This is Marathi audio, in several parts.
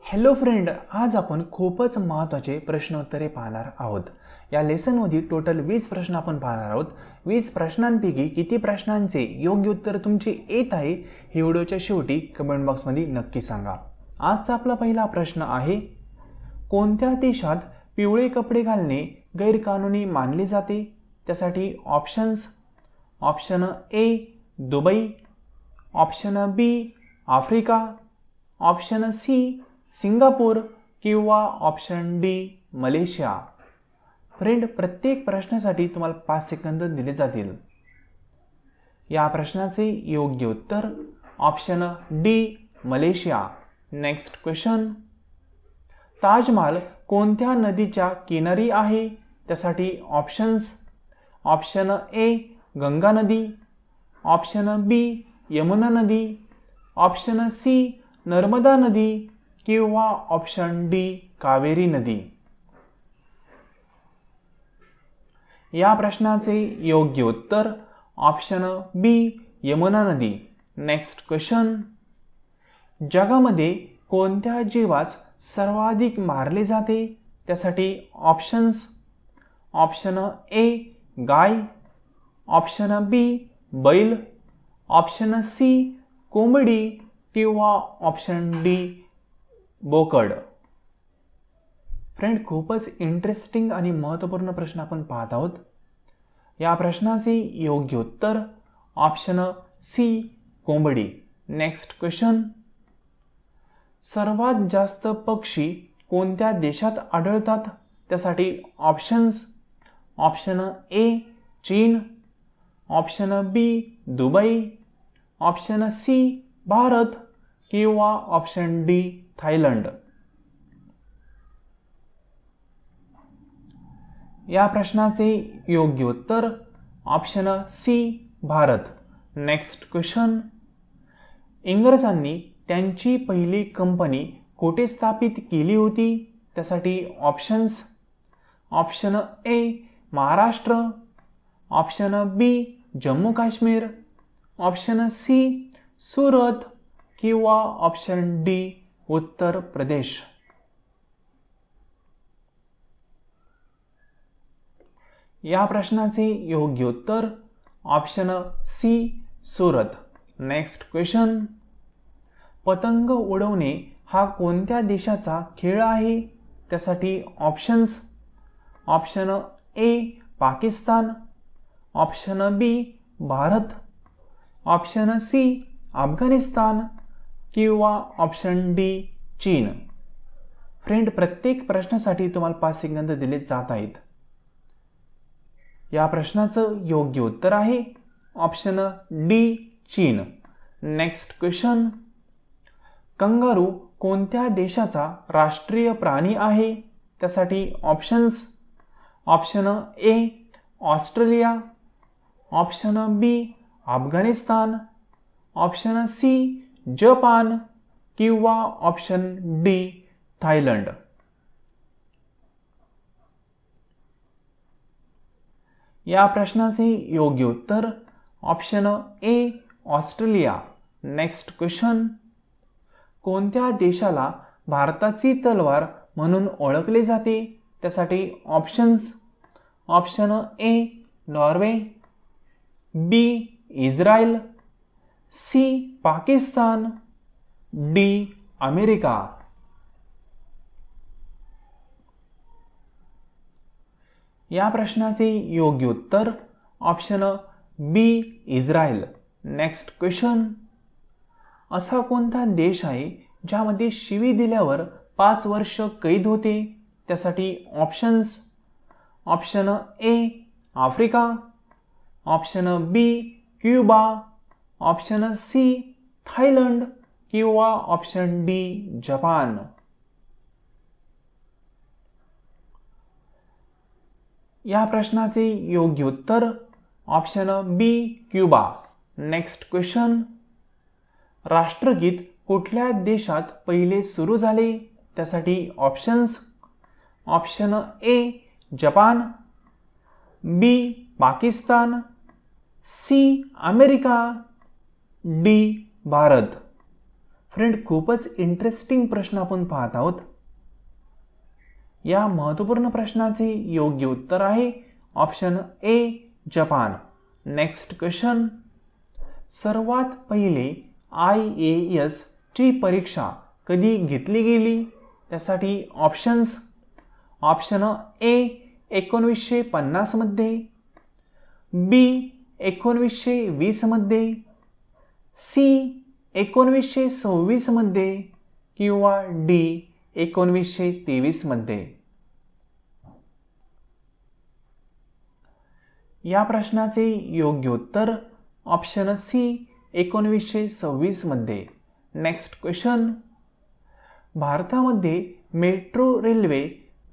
हॅलो फ्रेंड, आज आपण खूपच महत्त्वाचे प्रश्नोत्तरे पाहणार आहोत. या लेसनमध्ये टोटल 20 प्रश्न आपण पाहणार आहोत. 20 प्रश्नांपैकी किती प्रश्नांचे योग्य उत्तर तुमचे येत आहे हे व्हिडिओच्या शेवटी कमेंट बॉक्समध्ये नक्की सांगा. आजचा आपला पहिला प्रश्न आहे, कोणत्या देशात पिवळे कपडे घालणे गैरकानूनी मानले जाते? त्यासाठी options: option A Dubai, option B Africa, option C Singapore किंवा ऑप्शन डी मलेशिया. फ्रेंड, प्रत्येक प्रश्नासाठी तुम्हाला 5 सेकंद दिले जातील. या प्रश्नाचे योग्य उत्तर option D Malaysia. Next question, Taj Mahal कोणत्या नदीच्या किनारी आहे? त्यासाठी ऑप्शन्स: ऑप्शन ए गंगा नदी, ऑप्शन बी यमुना नदी, ऑप्शन सी नर्मदा नदी किंवा ऑप्शन डी कावेरी नदी. या प्रश्नाचे योग्य उत्तर ऑप्शन बी यमुना नदी. नेक्स्ट क्वेश्चन, जगामध्ये कोणत्या जीवास सर्वाधिक मारले जाते? त्यासाठी ऑप्शन्स: ऑप्शन ए गाय, ऑप्शन बी बैल, ऑप्शन सी कोंबडी किंवा ऑप्शन डी बोकड. फ्रेंड, खूपच इंटरेस्टिंग आणि महत्त्वपूर्ण प्रश्न आपण पाहत आहोत. या प्रश्नाचे योग्य उत्तर ऑप्शन सी कोंबडी. नेक्स्ट क्वेश्चन, सर्वात जास्त पक्षी कोणत्या देशात आढळतात? त्यासाठी ऑप्शन्स: ऑप्शन ए चीन, option B Dubai, option C Bharat किंवा ऑप्शन डी थायलंड. या प्रश्नाचे योग्य उत्तर option C Bharat. Next question, इंग्रजांनी त्यांची पहिली कंपनी कोठे स्थापित केली होती? त्यासाठी options: option A Maharashtra, option B Jammu Kashmir, option C Surat किंवा ऑप्शन डी उत्तर प्रदेश. या प्रश्नाचे योग्य उत्तर option C Surat. Next question, पतंग उडवणे हा कोणत्या देशाचा खेळ आहे? त्यासाठी options: option A Pakistan, option B Bharat, option C Afghanistan किंवा ऑप्शन डी चीन. फ्रेंड, प्रत्येक प्रश्नासाठी तुम्हाला 5 सेकंद दिले जात आहेत. या प्रश्नाचं योग्य उत्तर आहे ऑप्शन डी चीन. नेक्स्ट क्वेश्चन, कंगारू कोणत्या देशाचा राष्ट्रीय प्राणी आहे? त्यासाठी options: option A Australia, option B Afghanistan, option C Japan किंवा ऑप्शन डी थायलंड. या प्रश्नाचे योग्य उत्तर option A Australia. Next question, कोणत्या देशाला भारताची तलवार म्हणून ओळखले जाते? त्यासाठी options: option A Norway, B Israel, C Pakistan, D America. या प्रश्नाचे योग्य उत्तर option B Israel. Next question, असा कोणता देश आहे ज्यामध्ये शिवी दिल्यावर 5 वर्ष कैद होते? त्यासाठी options: option A Africa, option B Cuba, option C Thailand किंवा ऑप्शन डी जपान. या प्रश्नाचे योग्य उत्तर option B Cuba. Next question, राष्ट्रगीत कुठल्या देशात पहिले सुरू झाले? त्यासाठी options: option A Japan, B Pakistan, C America, D Bharat. Friend, खूपच इंटरेस्टिंग प्रश्न आपण पाहत आहोत. या महत्त्वपूर्ण प्रश्नाचे योग्य उत्तर आहे option A, Japan. Next question. सर्वात पहिले IAS ची परीक्षा कधी घेतली गेली? त्यासाठी ऑप्शन्स. ऑप्शन ए 1950 मध्ये, बी 1920 मध्ये, सी 1926 मध्ये किंवा डी 1923 मध्ये. या प्रश्नाचे योग्य उत्तर ऑप्शन सी 1926 मध्ये. Next question. भारतामध्ये मेट्रो रेल्वे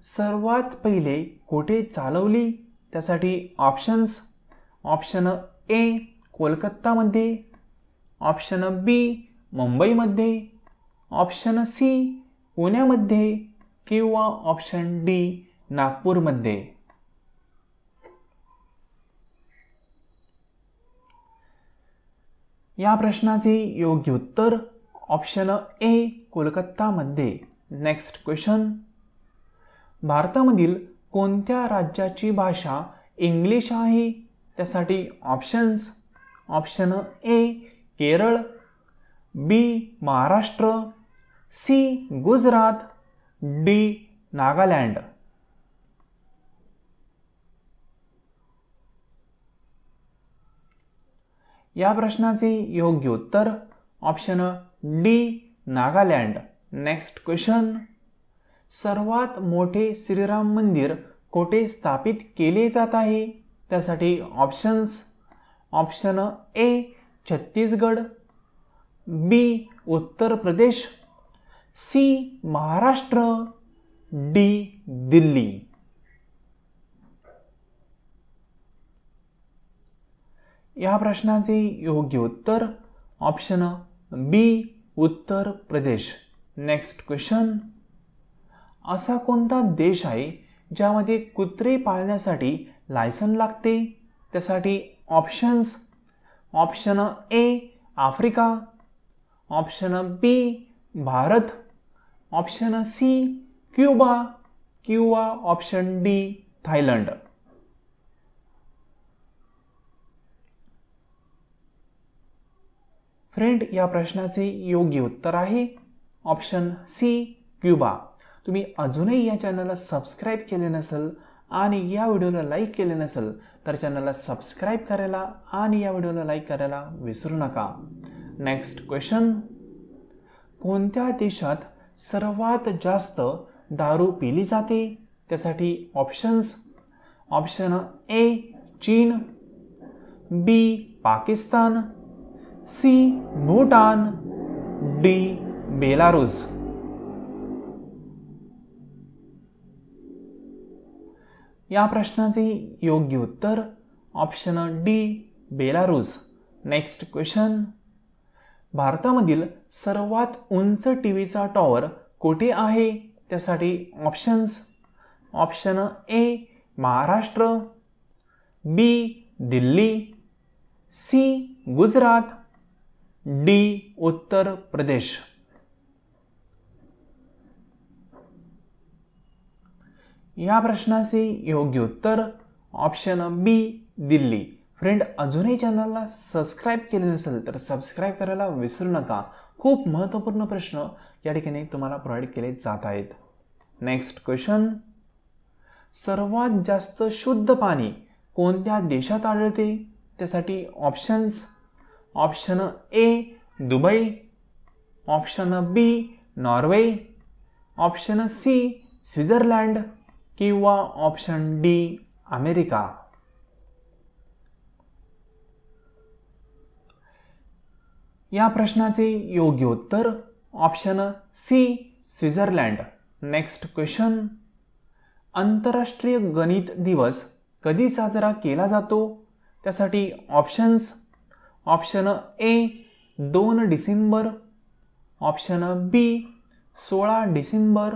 सर्वात पहिले कुठे चालवली? त्यासाठी ऑप्शन्स. ऑप्शन ए कोलकातामध्ये, ऑप्शन बी मुंबईमध्ये, ऑप्शन सी पुण्यामध्ये किंवा ऑप्शन डी नागपूरमध्ये. या प्रश्नाचे योग्य उत्तर ऑप्शन ए कोलकातामध्ये. Next question. भारतामधील कोणत्या राज्याची भाषा इंग्लिश आहे? त्यासाठी options. Option A Kerala, B Maharashtra, C Gujarat, D Nagaland. या प्रश्नाचे योग्य उत्तर option D Nagaland. Next question. सर्वात मोठे श्रीराम मंदिर कोठे स्थापित केले जात आहे? त्यासाठी ऑप्शन्स. ऑप्शन ए छत्तीसगड, बी उत्तर प्रदेश, सी महाराष्ट्र, डी दिल्ली. या प्रश्नाचे योग्य उत्तर ऑप्शन बी उत्तर प्रदेश. Next question. असा कोणता देश आहे ज्यामध्ये कुत्रे पाळण्यासाठी लायसन लागते? त्यासाठी options. Option A Africa, option B Bharat, option C Cuba किंवा ऑप्शन डी थायलंड. फ्रेंड, या प्रश्नाचे योग्य उत्तर आहे ऑप्शन सी क्युबा. तुम्ही अजूनही या चॅनलला सबस्क्राईब केले नसेल आणि या व्हिडिओला लाईक केले नसेल तर चॅनलला सबस्क्राईब करायला आणि या व्हिडिओला लाईक करायला विसरू नका. Next question. कोणत्या देशात सर्वात जास्त दारू पिली जाते? त्यासाठी ऑप्शन्स. ऑप्शन ए चीन, B Pakistan, C Bhutan, D Belarus. या प्रश्नाचे योग्य उत्तर option D Belarus. Next question. भारतामधील सर्वात उंच टीव्हीचा टॉवर कोठे आहे? त्यासाठी options. Option A Maharashtra, B Delhi, C Gujarat, D Uttar Pradesh. या प्रश्नाचे योग्य उत्तर ऑप्शन बी दिल्ली. फ्रेंड, अजूनही चॅनलला सबस्क्राईब केले नसेल तर सबस्क्राईब करायला विसरू नका. खूप महत्त्वपूर्ण प्रश्न या ठिकाणी तुम्हाला प्रोव्हाइड केले जात आहेत. Next question. सर्वात जास्त शुद्ध पाणी कोणत्या देशात आढळते? त्यासाठी options. Option A Dubai, option B Norway, option C Switzerland किंवा ऑप्शन डी अमेरिका. या प्रश्नाचे योग्य उत्तर option C Switzerland. Next question. आंतरराष्ट्रीय गणित दिवस कधी साजरा केला जातो? त्यासाठी options. Option A 2 December, option B 16 December,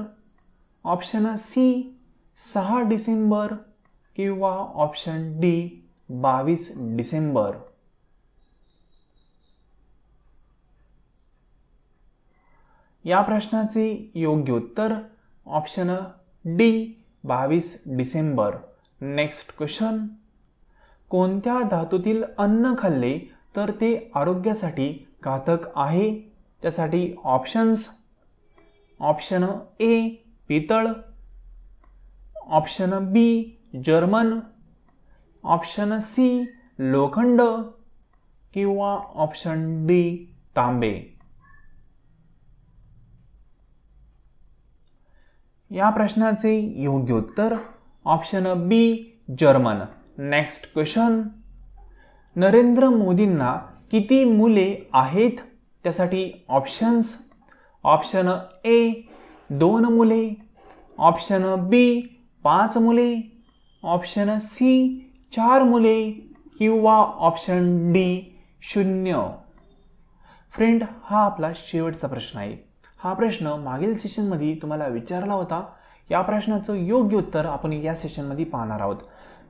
option C 6 December किंवा ऑप्शन डी 22 डिसेंबर. या प्रश्नाचे योग्य उत्तर option D 22 December. Next question. कोणत्या धातूतील अन्न खाल्ले तर ते आरोग्यासाठी घातक आहे? त्यासाठी ऑप्शन्स. ऑप्शन ए पितळ, option B German, option C लोखंड किंवा ऑप्शन डी तांबे. या प्रश्नाचे योग्य उत्तर option B German. Next question. Narendra मोदींना किती मुले आहेत? त्यासाठी ऑप्शन्स. ऑप्शन ए 2 मुले, ऑप्शन बी 5 मुले, ऑप्शन सी 4 मुले किंवा ऑप्शन डी 0. फ्रेंड, हा आपला शेवटचा प्रश्न आहे. हा प्रश्न मागील सेशनमध्ये तुम्हाला विचारला होता. या प्रश्नाचं योग्य उत्तर आपण या सेशनमध्ये पाहणार आहोत.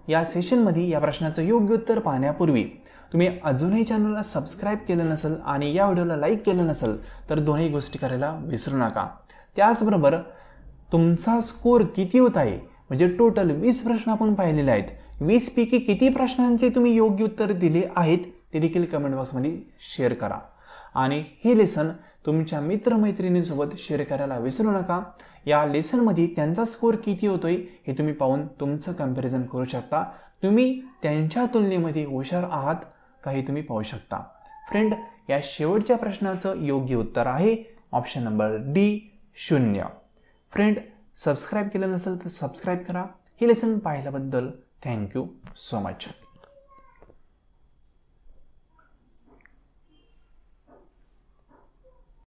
या सेशनमध्ये या प्रश्नाचं योग्य उत्तर पाहण्यापूर्वी तुम्ही अजूनही चॅनलला सबस्क्राईब केलं नसेल आणि या व्हिडिओला लाईक केलं नसेल तर दोन्ही गोष्टी करायला विसरू नका. त्याचबरोबर तुमचा स्कोर किती होत आहे, म्हणजे टोटल 20 प्रश्न आपण पाहिलेले आहेत, 20 पैकी किती प्रश्नांचे तुम्ही योग्य उत्तर दिले आहेत ते देखील कमेंट बॉक्समध्ये शेअर करा. आणि हे लेसन तुमच्या मित्रमैत्रिणींसोबत शेअर करायला विसरू नका. या लेसनमध्ये त्यांचा स्कोर किती होतोय हे तुम्ही पाहून तुमचं कम्पॅरिझन करू शकता. तुम्ही त्यांच्या तुलनेमध्ये हुशार आहात का हे तुम्ही पाहू शकता. फ्रेंड, या शेवटच्या प्रश्नाचं योग्य उत्तर आहे option number D 0. Friend, subscribe केलं नसेल तर सबस्क्राईब करा. हे लेसन पाहिल्याबद्दल थँक्यू सो मच.